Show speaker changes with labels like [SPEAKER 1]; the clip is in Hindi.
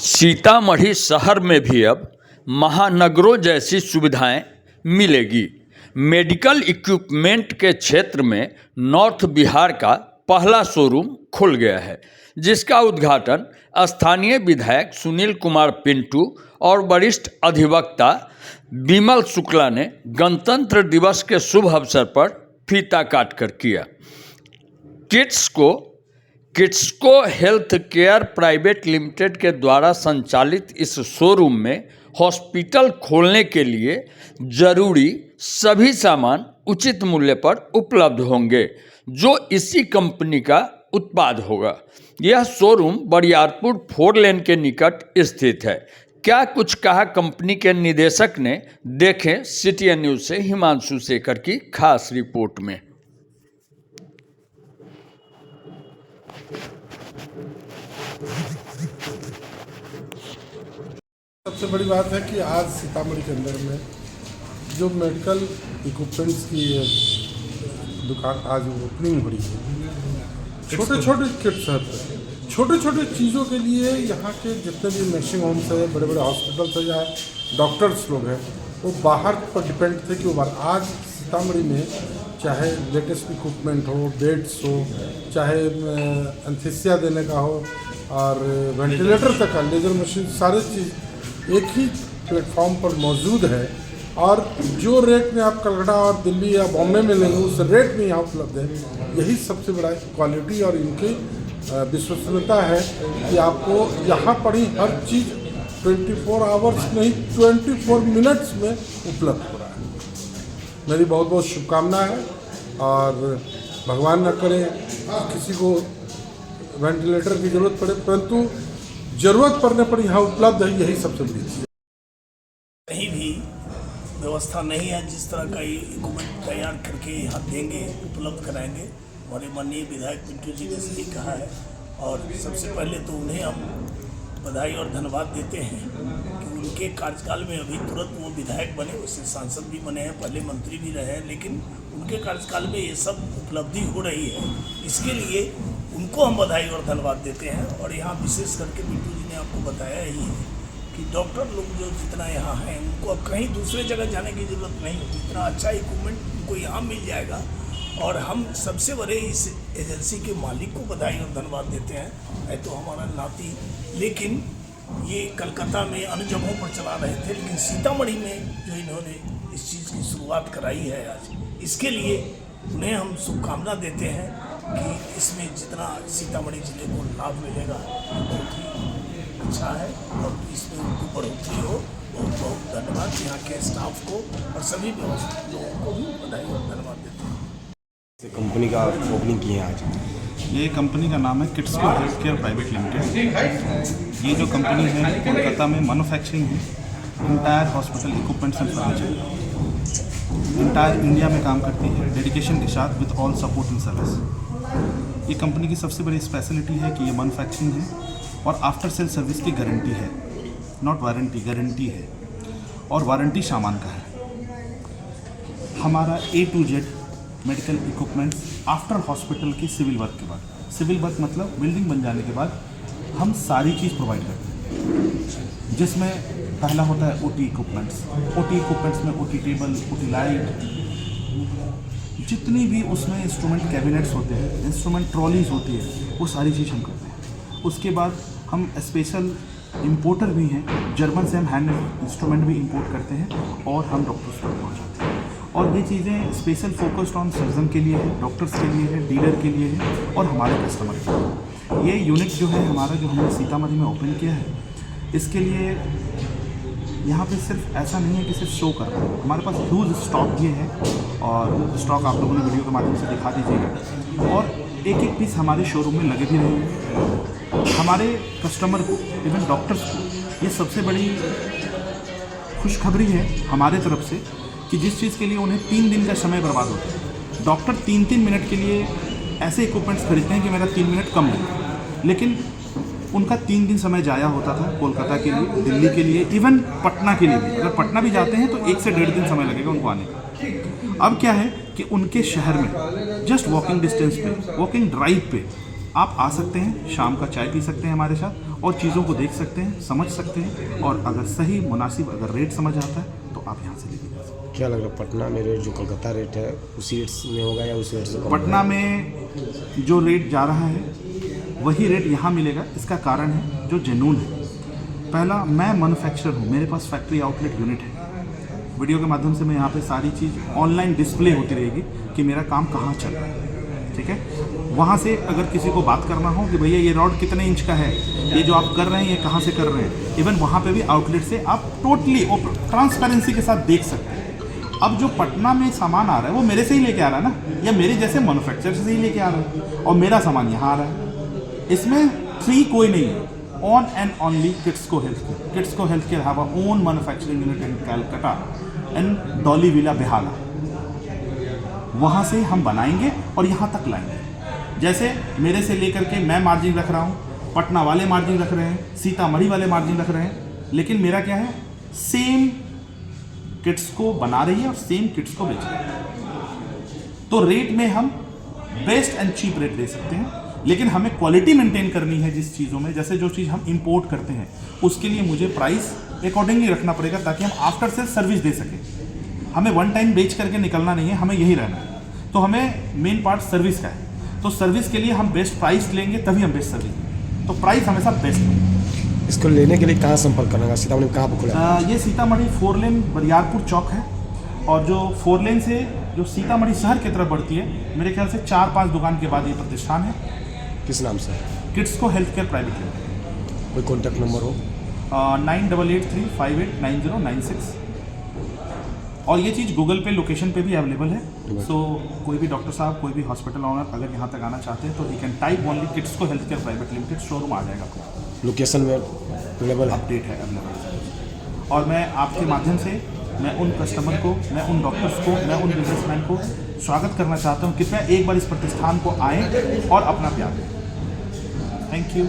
[SPEAKER 1] सीतामढ़ी शहर में भी अब महानगरों जैसी सुविधाएं मिलेगी। मेडिकल इक्विपमेंट के क्षेत्र में नॉर्थ बिहार का पहला शोरूम खुल गया है, जिसका उद्घाटन स्थानीय विधायक सुनील कुमार पिंटू और वरिष्ठ अधिवक्ता विमल शुक्ला ने गणतंत्र दिवस के शुभ अवसर पर फीता काटकर किया। किड्सको हेल्थ केयर प्राइवेट लिमिटेड के द्वारा संचालित इस शोरूम में हॉस्पिटल खोलने के लिए जरूरी सभी सामान उचित मूल्य पर उपलब्ध होंगे, जो इसी कंपनी का उत्पाद होगा। यह शोरूम बरियारपुर 4 लेन के निकट स्थित है। क्या कुछ कहा कंपनी के निदेशक ने, देखें CTN न्यूज से हिमांशु शेखर की खास रिपोर्ट में।
[SPEAKER 2] सबसे बड़ी बात है कि आज सीतामढ़ी के अंदर में जो मेडिकल इक्विपमेंट्स की दुकान आज ओपनिंग हो रही है। छोटे छोटे किट्स हैं, छोटे छोटे चीज़ों के लिए यहाँ के जितने भी नर्सिंग होम्स है, बड़े बड़े हॉस्पिटल्स है या डॉक्टर्स लोग हैं, वो बाहर पर डिपेंड थे कि वो बाहर। आज सीतामढ़ी में चाहे लेटेस्ट इक्विपमेंट हो, बेड्स हो, चाहे एंथीसिया देने का हो और वेंटिलेटर तक का, लेजर मशीन, सारे चीज़ एक ही प्लेटफॉर्म पर मौजूद है। और जो रेट में आप कलकत्ता और दिल्ली या बॉम्बे में लेंगे उस रेट में यहाँ उपलब्ध है। यही सबसे बड़ा क्वालिटी और इनकी विश्वसनीयता है कि आपको यहाँ पर ही हर चीज़ 24 आवर्स नहीं 24 मिनट्स में उपलब्ध हो रहा है। मेरी बहुत बहुत शुभकामना है और भगवान न करे किसी को वेंटिलेटर की ज़रूरत पड़े, परंतु ज़रूरत पड़ने पर यहाँ उपलब्ध है, यही सबसे बड़ी चीज़।
[SPEAKER 3] कहीं भी व्यवस्था नहीं है जिस तरह का इक्विपमेंट तैयार करके यहाँ देंगे, उपलब्ध कराएंगे। हमारे माननीय विधायक पिंटू जी ने सही कहा है और सबसे पहले तो उन्हें हम बधाई और धन्यवाद देते हैं कि उनके कार्यकाल में अभी तुरंत वो विधायक बने, उससे सांसद भी बने हैं, पहले मंत्री भी रहे हैं, लेकिन उनके कार्यकाल में ये सब उपलब्धि हो रही है। इसके लिए उनको हम बधाई और धन्यवाद देते हैं। और यहाँ विशेष करके पिंटू जी ने आपको बताया ही है कि डॉक्टर लोग जो जितना यहाँ हैं उनको अब कहीं दूसरे जगह जाने की ज़रूरत नहीं होती। इतना अच्छा इक्विपमेंट उनको यहाँ मिल जाएगा और हम सबसे बड़े इस एजेंसी के मालिक को बधाई और धन्यवाद देते हैं। है तो हमारा नाती, लेकिन ये कलकत्ता में अन्य जगहों पर चला रहे थे, लेकिन सीतामढ़ी में जो इन्होंने इस चीज़ की शुरुआत कराई है आज, इसके लिए उन्हें हम शुभकामना देते हैं कि इसमें जितना सीतामढ़ी जिले को लाभ मिलेगा बहुत ही अच्छा है और इसमें उनको बढ़ोतरी हो। बहुत बहुत धन्यवाद यहाँ के स्टाफ को और सभी व्यवस्थित लोगों को भी बधाई और धन्यवाद देते हैं।
[SPEAKER 4] कंपनी का ओपनिंग की है आज।
[SPEAKER 5] ये कंपनी का नाम है किड्सको हेल्थ केयर प्राइवेट लिमिटेड। ये जो कंपनी है कोलकाता में मैन्युफैक्चरिंग है entire hospital equipments and furniture, entire India में काम करती है डेडिकेशन के साथ with all support and service. ये कंपनी की सबसे बड़ी स्पेशलिटी है कि ये मैन्युफैक्चरिंग है और आफ्टर सेल सर्विस की गारंटी है, नॉट वारंटी, गारंटी है और वारंटी सामान का है। हमारा A to Z medical equipment after hospital के सिविल वर्क के बाद, सिविल वर्क मतलब बिल्डिंग बन जाने के बाद हम सारी चीज़ प्रोवाइड करते हैं, जिसमें पहला होता है OT इक्विपमेंट्स। OT इक्विपमेंट्स में OT टेबल, OT लाइट, जितनी भी उसमें इंस्ट्रूमेंट कैबिनेट्स होते हैं, इंस्ट्रूमेंट ट्रॉलीज होती है, वो सारी चीज़ हम करते हैं। उसके बाद हम स्पेशल इंपोर्टर भी हैं, जर्मन से हम हैंड इंस्ट्रूमेंट भी इंपोर्ट करते हैं और हम डॉक्टर्स तक पहुँचाते हैं। और ये चीज़ें स्पेशल फोकस्ड ऑन सर्जन के लिए है, डॉक्टर्स के लिए है, डीलर के लिए है और हमारे कस्टमर के लिए। ये यूनिट जो है हमारा, जो हमने सीतामढ़ी में ओपन किया है, इसके लिए यहाँ पे सिर्फ ऐसा नहीं है कि सिर्फ शो कर रहा है, हमारे पास ह्यूज स्टॉक भी है और स्टॉक आप लोगों ने वीडियो के माध्यम से दिखा दीजिएगा। और एक एक पीस हमारे शोरूम में लगे भी रहेंगे। हमारे कस्टमर को, इवन डॉक्टर्स को, ये सबसे बड़ी खुशखबरी है हमारे तरफ से कि जिस चीज़ के लिए उन्हें 3 दिन का समय बर्बाद होता है, डॉक्टर 3-3 मिनट के लिए ऐसे इक्विपमेंट्स खरीदते हैं कि मेरा 3 मिनट कम लगे, लेकिन उनका 3 दिन समय जाया होता था कोलकाता के लिए, दिल्ली के लिए, इवन पटना के लिए भी। अगर पटना भी जाते हैं तो 1 से 1.5 दिन समय लगेगा उनको आने का। अब क्या है कि उनके शहर में जस्ट वॉकिंग डिस्टेंस पे, वॉकिंग ड्राइव पे आप आ सकते हैं, शाम का चाय पी सकते हैं हमारे साथ और चीज़ों को देख सकते हैं, समझ सकते हैं, और अगर सही मुनासिब अगर रेट समझ आता है तो आप यहाँ से लेके जा सकते हैं।
[SPEAKER 4] क्या लग रहा है पटना में रेट जो कोलकाता रेट है उसी रेट में होगा या उस रेट से कम
[SPEAKER 5] पटना में जो रेट जा रहा है वही रेट यहाँ मिलेगा। इसका कारण है जो जेन्युइन है। पहला, मैं मैन्युफैक्चरर हूँ, मेरे पास फैक्ट्री आउटलेट यूनिट है। वीडियो के माध्यम से मैं यहाँ पे सारी चीज़ ऑनलाइन डिस्प्ले होती रहेगी कि मेरा काम कहाँ चल रहा है, ठीक है। वहाँ से अगर किसी को बात करना हो कि भैया ये रॉड कितने इंच का है, ये जो आप कर रहे हैं ये कहाँ से कर रहे हैं, इवन वहाँ पे भी आउटलेट से आप टोटली ट्रांसपेरेंसी के साथ देख सकते हैं। अब जो पटना में सामान आ रहा है वो मेरे से ही लेके आ रहा है ना, या मेरे जैसे मैन्युफैक्चरर से ही लेके आ रहा है, और मेरा सामान यहाँ आ रहा है। इसमें फ्री कोई नहीं है। One and only Kidsco health care. Kidsco health care have a own manufacturing unit in Calcutta and डॉलीविला बेहाला। वहाँ से हम बनाएंगे और यहाँ तक लाएंगे। जैसे मेरे से लेकर के मैं मार्जिन रख रहा हूँ, पटना वाले मार्जिन रख रहे हैं, सीतामढ़ी वाले मार्जिन रख रहे हैं, लेकिन मेरा क्या है, सेम किट्स को बना रही है और सेम किट्स को बेच रही है। तो रेट में हम बेस्ट एंड चीप रेट दे सकते हैं, लेकिन हमें क्वालिटी मेंटेन करनी है जिस चीज़ों में। जैसे जो चीज़ हम इंपोर्ट करते हैं उसके लिए मुझे प्राइस अकॉर्डिंगली रखना पड़ेगा ताकि हम आफ्टर सेल सर्विस दे सकें। हमें वन टाइम बेच करके निकलना नहीं है, हमें यही रहना है। तो हमें मेन पार्ट सर्विस का है, तो सर्विस के लिए हम बेस्ट प्राइस लेंगे तभी हम बेस्ट सर्विस देंगे। तो प्राइस हमेशा बेस्ट है।
[SPEAKER 4] इसको लेने के लिए कहाँ संपर्क करना है? सीतामढ़ी में कहाँ पर खुला है?
[SPEAKER 5] ये सीतामढ़ी 4 लेन बरियारपुर चौक है, और जो 4 लेन से जो सीतामढ़ी शहर की तरफ बढ़ती है, मेरे ख्याल से 4-5 दुकान के बाद ये प्रतिष्ठान है।
[SPEAKER 4] किस नाम से?
[SPEAKER 5] किड्सको हेल्थ केयर प्राइवेट लिमिटेड।
[SPEAKER 4] कोई कॉन्टैक्ट नंबर हो?
[SPEAKER 5] 9883589096। और ये चीज़ गूगल पे लोकेशन पे भी अवेलेबल है। सो कोई भी डॉक्टर साहब, कोई भी हॉस्पिटल ऑनर अगर यहाँ तक आना चाहते हैं तो you can type only Kidsco health care private limited, showroom आ जाएगा आपको।
[SPEAKER 4] लोकेशन में अवेलेबल है?
[SPEAKER 5] अपडेट है, अवेलेबल है। और मैं आपके माध्यम से मैं उन कस्टमर को, मैं उन डॉक्टर्स को, मैं उन बिजनेसमैन को स्वागत करना चाहता हूँ। कृपया एक बार इस प्रतिष्ठान को आएँ और अपना प्यार दें। Thank you.